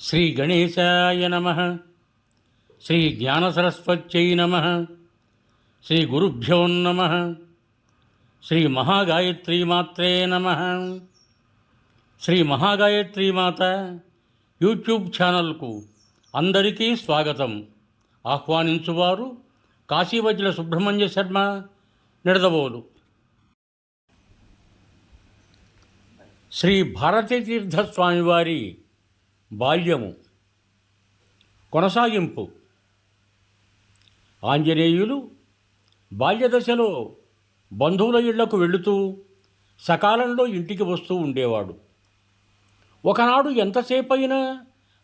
శ్రీ గణేశాయ నమః. శ్రీ జ్ఞానసరస్వత్యై నమః. శ్రీ గురుభ్యో నమః. శ్రీ మహాగాయత్రీమాత్రే నమః. శ్రీ మహాగాయత్రీమాత యూట్యూబ్ ఛానల్కు అందరికీ స్వాగతం. ఆహ్వానించువారు కాశీవజ్ర సుబ్రహ్మణ్య శర్మ, నిడదవోలు. శ్రీ భారతీతీర్థస్వామివారి బాల్యము కొనసాగింపు. ఆంజనేయులు బాల్యదశలో బంధువుల ఇళ్లకు వెళుతూ సకాలంలో ఇంటికి వస్తూ ఉండేవాడు. ఒకనాడు ఎంతసేపైనా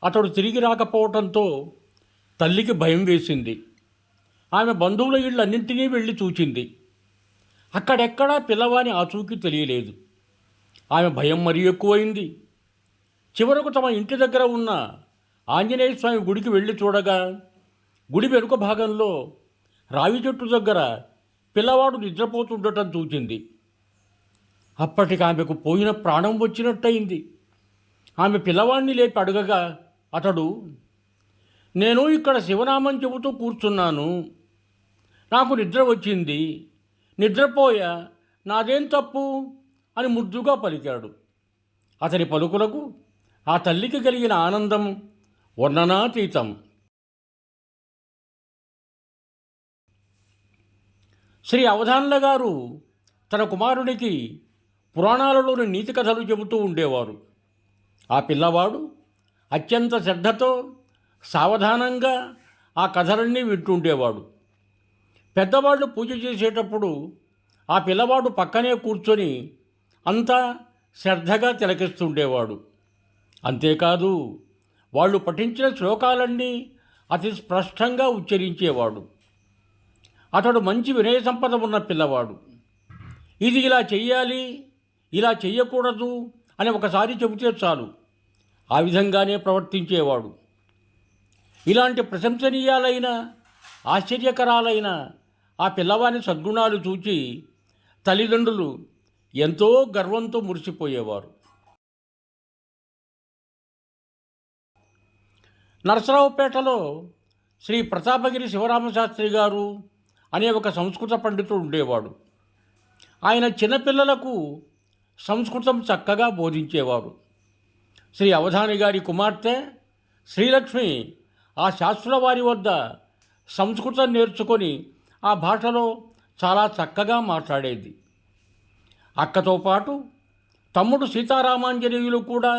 అతడు తిరిగి రాకపోవటంతో తల్లికి భయం వేసింది. ఆమె బంధువుల ఇళ్ళన్నింటినీ వెళ్ళి చూచింది. అక్కడెక్కడా పిల్లవాని ఆచూకీ తెలియలేదు. ఆమె భయం మరీ ఎక్కువైంది. చివరకు తమ ఇంటి దగ్గర ఉన్న ఆంజనేయ స్వామి గుడికి వెళ్ళి చూడగా గుడి వెనుక భాగంలో రావి చెట్టు దగ్గర పిల్లవాడు నిద్రపోతుండటం చూచింది. అప్పటికి ఆమెకు పోయిన ప్రాణం వచ్చినట్టయింది. ఆమె పిల్లవాడిని లేపి అడగగా అతడు, నేను ఇక్కడ శివనామం చెబుతూ కూర్చున్నాను, నాకు నిద్ర వచ్చింది, నిద్రపోయా, నాదేం తప్పు అని ముద్దుగా పలికాడు. అతని పలుకులకు ఆ తల్లికి కలిగిన ఆనందం వర్ణనాతీతం. శ్రీ అవధానుల గారు తన కుమారునికి పురాణాలలోని నీతి కథలు చెబుతూ ఉండేవారు. ఆ పిల్లవాడు అత్యంత శ్రద్ధతో సావధానంగా ఆ కథలన్నీ వింటుండేవాడు. పెద్దవాళ్ళు పూజ చేసేటప్పుడు ఆ పిల్లవాడు పక్కనే కూర్చొని అంతా శ్రద్ధగా తిలకిస్తుండేవాడు. అంతేకాదు, వాళ్ళు పఠించిన శ్లోకాలన్నీ అతి స్పష్టంగా ఉచ్చరించేవాడు. అతడు మంచి వినయ సంపద ఉన్న పిల్లవాడు. ఇది ఇలా చెయ్యాలి, ఇలా చెయ్యకూడదు అని ఒకసారి చెబితే చాలు, ఆ విధంగానే ప్రవర్తించేవాడు. ఇలాంటి ప్రశంసనీయాలైన ఆశ్చర్యకరాలైన ఆ పిల్లవాని సద్గుణాలు చూచి తల్లిదండ్రులు ఎంతో గర్వంతో మురిసిపోయేవారు. నరసరావుపేటలో శ్రీ ప్రతాపగిరి శివరామశాస్త్రి గారు అనే ఒక సంస్కృత పండితుడు ఉండేవాడు. ఆయన చిన్నపిల్లలకు సంస్కృతం చక్కగా బోధించేవారు. శ్రీ అవధాని గారి కుమార్తె శ్రీలక్ష్మి ఆ శాస్త్రుల వారి వద్ద సంస్కృతం నేర్చుకొని ఆ భాషలో చాలా చక్కగా మాట్లాడేది. అక్కతో పాటు తమ్ముడు సీతారామాంజనేయులు కూడా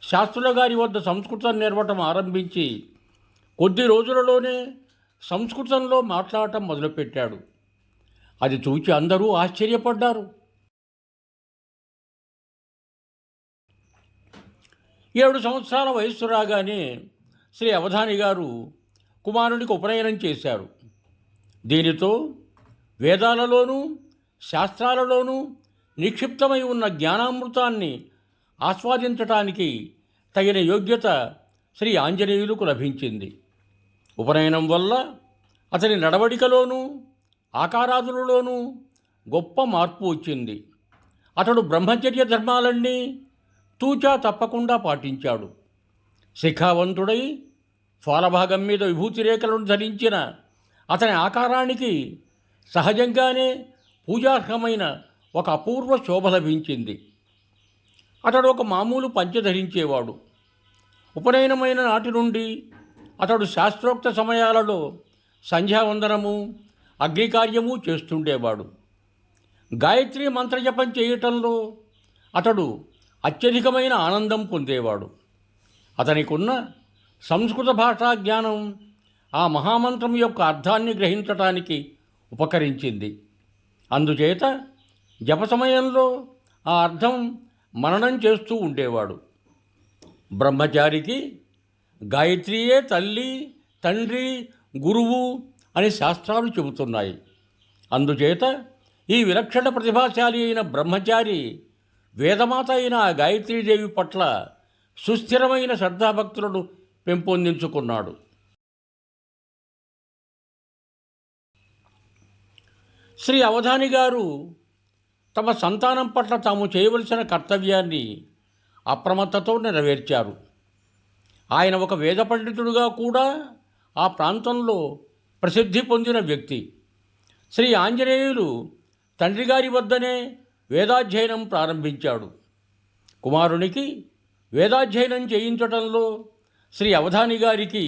శాస్త్రుల గారి వద్ద సంస్కృతం నేర్వటం ఆరంభించి కొద్ది రోజులలోనే సంస్కృతంలో మాట్లాడటం మొదలుపెట్టాడు. అది చూచి అందరూ ఆశ్చర్యపడ్డారు. 7 సంవత్సరాల వయస్సు రాగానే శ్రీ అవధాని గారు కుమారునికి ఉపనయనం చేశారు. దీనితో వేదాలలోనూ శాస్త్రాలలోనూ నిక్షిప్తమై ఉన్న జ్ఞానామృతాన్ని ఆస్వాదించటానికి తగిన యోగ్యత శ్రీ ఆంజనేయులకు లభించింది. ఉపనయనం వల్ల అతని నడవడికలోనూ ఆకారాదులలోనూ గొప్ప మార్పు వచ్చింది. అతడు బ్రహ్మచర్య ధర్మాలన్నీ తూచా తప్పకుండా పాటించాడు. శిఖావంతుడై ఫాలభాగం మీద విభూతి రేఖలను ధరించిన అతని ఆకారానికి సహజంగానే పూజార్హమైన ఒక అపూర్వ శోభ లభించింది. అతడు ఒక మామూలు పంచె ధరించేవాడు. ఉపనయనమైన నాటి నుండి అతడు శాస్త్రోక్త సమయాలలో సంధ్యావందనము, అగ్నికార్యము చేస్తుండేవాడు. గాయత్రి మంత్రజపం చేయటంలో అతడు అత్యధికమైన ఆనందం పొందేవాడు. అతనికున్న సంస్కృత భాషా జ్ఞానం ఆ మహామంత్రం యొక్క అర్థాన్ని గ్రహించటానికి ఉపకరించింది. అందుచేత జప సమయంలో ఆ అర్థం మననం చేస్తూ ఉండేవాడు. బ్రహ్మచారికి గాయత్రియే తల్లి, తండ్రి, గురువు అని శాస్త్రాలు చెబుతున్నాయి. అందుచేత ఈ విలక్షణ ప్రతిభాశాలి అయిన బ్రహ్మచారి వేదమాత అయిన ఆ గాయత్రీదేవి పట్ల సుస్థిరమైన శ్రద్ధాభక్తులను పెంపొందించుకున్నాడు. శ్రీ అవధాని గారు తమ సంతానం పట్ల తాము చేయవలసిన కర్తవ్యాన్ని అప్రమత్తతో నెరవేర్చారు. ఆయన ఒక వేద పండితుడుగా కూడా ఆ ప్రాంతంలో ప్రసిద్ధి పొందిన వ్యక్తి. శ్రీ ఆంజనేయులు తండ్రి గారి వద్దనే వేదాధ్యయనం ప్రారంభించాడు. కుమారునికి వేదాధ్యయనం చేయించటంలో శ్రీ అవధాని గారికి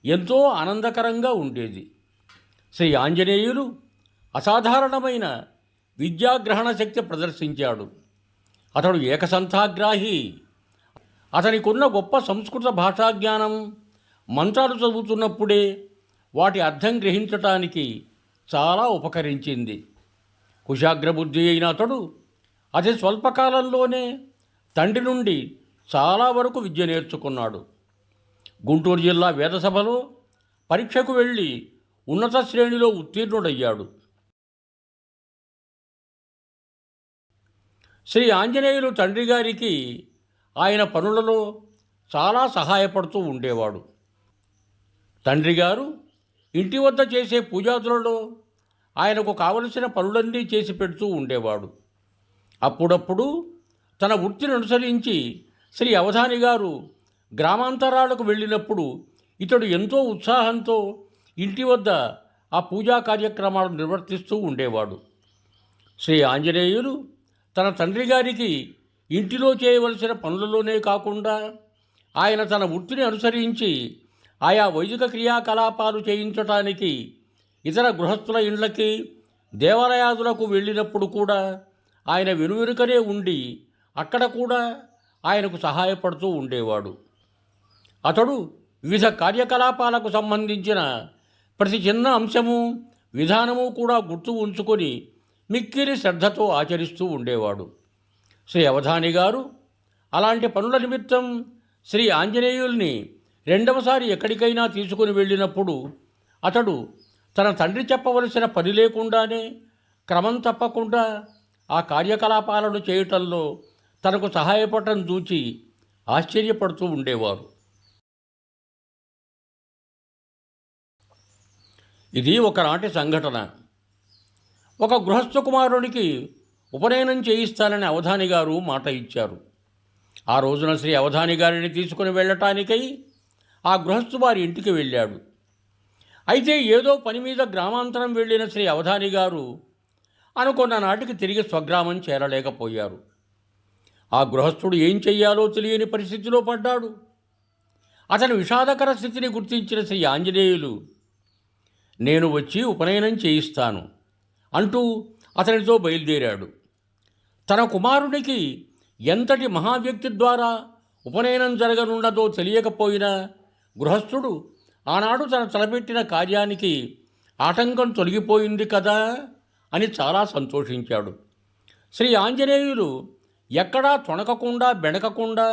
ఎంతో ఆనందకరంగా ఉండేది. శ్రీ ఆంజనేయులు అసాధారణమైన విద్యాగ్రహణ శక్తి ప్రదర్శించాడు. అతడు ఏకసంథాగ్రాహి. అతనికున్న గొప్ప సంస్కృత భాషాజ్ఞానం మంత్రాలు చదువుతున్నప్పుడే వాటి అర్థం గ్రహించటానికి చాలా ఉపకరించింది. కుశాగ్రబుద్ధి అయిన అతడు అతి స్వల్పకాలంలోనే తండ్రి నుండి చాలా వరకు విద్య నేర్చుకున్నాడు. గుంటూరు జిల్లా వేదసభలో పరీక్షకు వెళ్ళి ఉన్నత శ్రేణిలో ఉత్తీర్ణుడయ్యాడు. శ్రీ ఆంజనేయులు తండ్రి గారికి ఆయన పనులలో చాలా సహాయపడుతూ ఉండేవాడు. తండ్రి గారు ఇంటి వద్ద చేసే పూజాదులలో ఆయనకు కావలసిన పనులన్నీ చేసి పెడుతూ ఉండేవాడు. అప్పుడప్పుడు తన వృత్తిని అనుసరించి శ్రీ అవధాని గారు గ్రామాంతరాలకు వెళ్ళినప్పుడు ఇతడు ఎంతో ఉత్సాహంతో ఇంటి వద్ద ఆ పూజా కార్యక్రమాలు నిర్వర్తిస్తూ ఉండేవాడు. శ్రీ ఆంజనేయులు తన తండ్రి గారికి ఇంటిలో చేయవలసిన పనులలోనే కాకుండా ఆయన తన వృత్తిని అనుసరించి ఆయా వైదిక క్రియాకలాపాలు చేయించటానికి ఇతర గృహస్థుల ఇండ్లకి దేవాలయాదులకు వెళ్ళినప్పుడు కూడా ఆయన వెనువెనుకనే ఉండి అక్కడ కూడా ఆయనకు సహాయపడుతూ ఉండేవాడు. అతడు వివిధ కార్యకలాపాలకు సంబంధించిన ప్రతి చిన్న అంశము విధానము కూడా గుర్తు ఉంచుకొని మిక్కిలి శ్రద్ధతో ఆచరిస్తూ ఉండేవాడు. శ్రీ అవధాని గారు అలాంటి పనుల నిమిత్తం శ్రీ ఆంజనేయుల్ని రెండవసారి ఎక్కడికైనా తీసుకుని వెళ్ళినప్పుడు అతడు తన తండ్రి చెప్పవలసిన పని లేకుండానే క్రమం తప్పకుండా ఆ కార్యకలాపాలను చేయటంలో తనకు సహాయపడటం చూచి ఆశ్చర్యపడుతూ ఉండేవారు. ఇది ఒకనాటి సంఘటన. ఒక గృహస్థ కుమారునికి ఉపనయనం చేయిస్తానని అవధాని గారు మాట ఇచ్చారు. ఆ రోజున శ్రీ అవధాని గారిని తీసుకుని వెళ్ళటానికై ఆ గృహస్థు వారి ఇంటికి వెళ్ళాడు. అయితే ఏదో పని మీద గ్రామాంతరం వెళ్ళిన శ్రీ అవధాని గారు అనుకున్న నాటికి తిరిగి స్వగ్రామం చేరలేకపోయారు. ఆ గృహస్థుడు ఏం చెయ్యాలో తెలియని పరిస్థితిలో పడ్డాడు. అతని విషాదకర స్థితిని గుర్తించిన శ్రీ ఆంజనేయులు, నేను వచ్చి ఉపనయనం చేయిస్తాను అంటూ అతనితో బయలుదేరాడు. తన కుమారునికి ఎంతటి మహావ్యక్తి ద్వారా ఉపనయనం జరగనున్నదో తెలియకపోయినా గృహస్థుడు ఆనాడు తన తలపెట్టిన కార్యానికి ఆటంకం తొలగిపోయింది కదా అని చాలా సంతోషించాడు. శ్రీ ఆంజనేయులు ఎక్కడా తొణకకుండా బెణకకుండా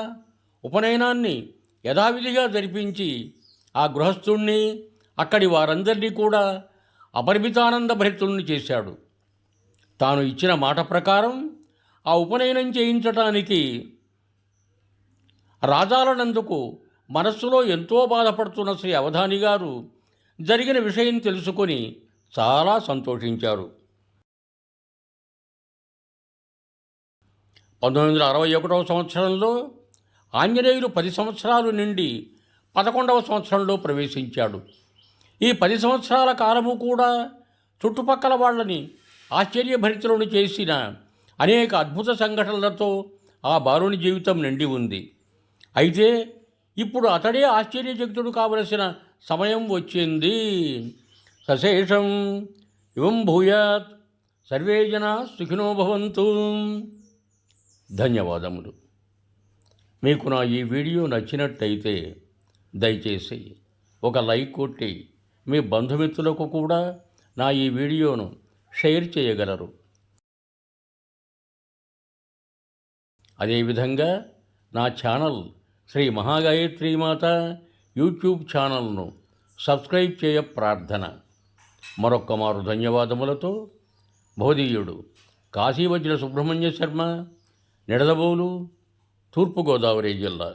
ఉపనయనాన్ని యథావిధిగా జరిపించి ఆ గృహస్థుణ్ణి అక్కడి వారందరినీ కూడా అపరిమితానంద భరితుల్ని చేశాడు. తాను ఇచ్చిన మాట ప్రకారం ఆ ఉపనయనం చేయించటానికి రాజాలనందుకు మనస్సులో ఎంతో బాధపడుతున్న శ్రీ అవధాని గారు జరిగిన విషయం తెలుసుకొని చాలా సంతోషించారు. 1961 సంవత్సరంలో ఆంజనేయులు 10 సంవత్సరాలు నిండి 11వ సంవత్సరంలో ప్రవేశించాడు. ఈ 10 సంవత్సరాల కాలము కూడా చుట్టుపక్కల వాళ్ళని ఆశ్చర్యభరితులను చేసిన అనేక అద్భుత సంఘటనలతో ఆ బాలుని జీవితం నిండి ఉంది. అయితే ఇప్పుడు అతడే ఆశ్చర్యచకితుడు కావలసిన సమయం వచ్చింది. సశేషం ఇవం భూయాత్ సర్వే జనా సుఖినో భవంతు. ధన్యవాదములు. మీకు నా ఈ వీడియో నచ్చినట్టయితే దయచేసి ఒక లైక్ కొట్టి మీ బంధుమిత్రులకు కూడా నా ఈ వీడియోను షేర్ చేయగలరు. అదేవిధంగా నా ఛానల్ శ్రీ మహాగాయత్రీమాత యూట్యూబ్ ఛానల్ను సబ్స్క్రైబ్ చేయ ప్రార్థన. మరొక్క మారు ధన్యవాదములతో భవదీయుడు కాశీవజ్ర సుబ్రహ్మణ్య శర్మ, నిడదవోలు, తూర్పుగోదావరి జిల్లా.